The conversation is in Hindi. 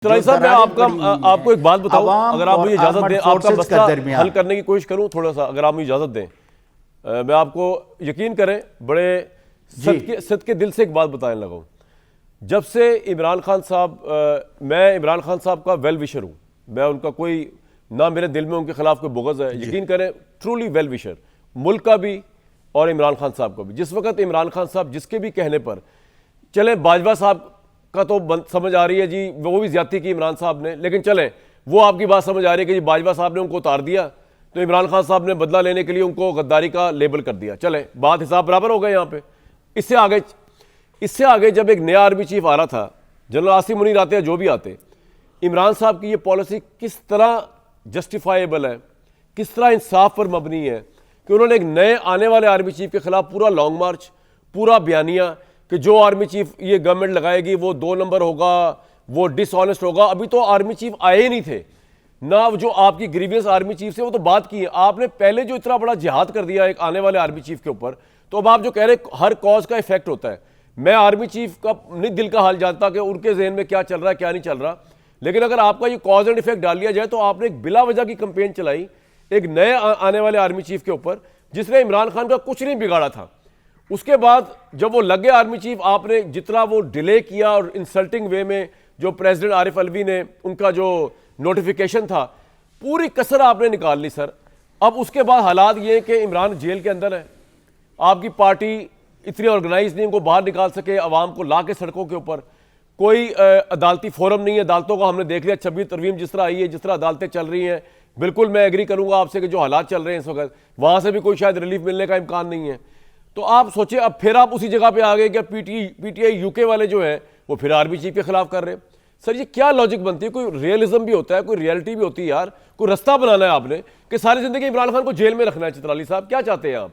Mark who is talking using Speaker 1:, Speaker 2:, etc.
Speaker 1: चित्राली साहब, मैं आपको एक बात बताऊं, अगर आप मुझे इजाजत दें, आपका मसला हल करने की कोशिश करूं थोड़ा सा, अगर आप मुझे इजाजत दें। मैं आपको यकीन करें बड़े सद के दिल से एक बात बताने लगा हूं। जब से इमरान खान साहब, मैं इमरान खान साहब का वेल विशर हूं, मैं उनका कोई ना मेरे दिल में उनके खिलाफ कोई बुग़्ज़ है, यकीन करें ट्रूली वेल विशर, मुल्क का भी और इमरान खान साहब का भी। जिस वक्त इमरान खान साहब जिसके भी कहने पर, चले बाजवा साहब का तो समझ आ रही है जी, वो भी ज्यादती की इमरान साहब ने, लेकिन चलें वो आपकी बात समझ आ रही है कि जी बाजवा साहब ने उनको उतार दिया तो इमरान खान साहब ने बदला लेने के लिए उनको गद्दारी का लेबल कर दिया। चलें, बात हिसाब बराबर हो गए यहाँ पे। इससे आगे जब एक नया आर्मी चीफ आ रहा था, जनरल आसिम मुनीर आते हैं, जो भी आते, इमरान साहब की ये पॉलिसी किस तरह जस्टिफाइबल है, किस तरह इंसाफ पर मबनी है कि उन्होंने एक नए आने वाले आर्मी चीफ के खिलाफ पूरा लॉन्ग मार्च, पूरा बयानिया कि जो आर्मी चीफ ये गवर्नमेंट लगाएगी वो 2 नंबर होगा, वो डिसऑनेस्ट होगा। अभी तो आर्मी चीफ आए ही नहीं थे ना, जो आपकी ग्रीवियंस आर्मी चीफ से वो तो बात की है आपने। पहले जो इतना बड़ा जिहाद कर दिया एक आने वाले आर्मी चीफ के ऊपर, तो अब आप जो कह रहे हर कॉज का इफेक्ट होता है। मैं आर्मी चीफ का नहीं दिल का हाल जानता कि उनके जहन में क्या चल रहा है क्या नहीं चल रहा, लेकिन अगर आपका ये कॉज एंड इफेक्ट डाल दिया जाए तो आपने एक बिला वजह की कंपेन चलाई एक नए आने वाले आर्मी चीफ के ऊपर, जिसने इमरान खान का कुछ नहीं बिगाड़ा था। उसके बाद जब वो लगे आर्मी चीफ, आपने जितना वो डिले किया और इंसल्टिंग वे में जो प्रेसिडेंट आरिफ अलवी ने उनका जो नोटिफिकेशन था, पूरी कसर आपने निकाल ली सर। अब उसके बाद हालात ये कि इमरान जेल के अंदर है, आपकी पार्टी इतनी ऑर्गेनाइज नहीं, उनको बाहर निकाल सके, आवाम को ला के सड़कों के ऊपर, कोई अदालती फोरम नहीं है। अदालतों को हमने देख लिया, 26 तरवीम जिस तरह आई है, जिस तरह अदालतें चल रही हैं, बिल्कुल मैं एग्री करूंगा आपसे कि जो हालात चल रहे हैं इस वक्त, वहां से भी कोई शायद रिलीफ मिलने का इम्कान नहीं है। तो आप सोचिए, अब फिर आप उसी जगह पे आ गए कि पीटीआई यूके वाले जो हैं वो फिर आर्मी चीफ के खिलाफ कर रहे हैं। सर ये क्या लॉजिक बनती है? कोई रियलिज्म भी होता है, कोई रियलिटी भी होती है यार, कोई रास्ता बनाना है आपने कि सारी जिंदगी इमरान खान को जेल में रखना है। चित्राली साहब क्या चाहते हैं आप?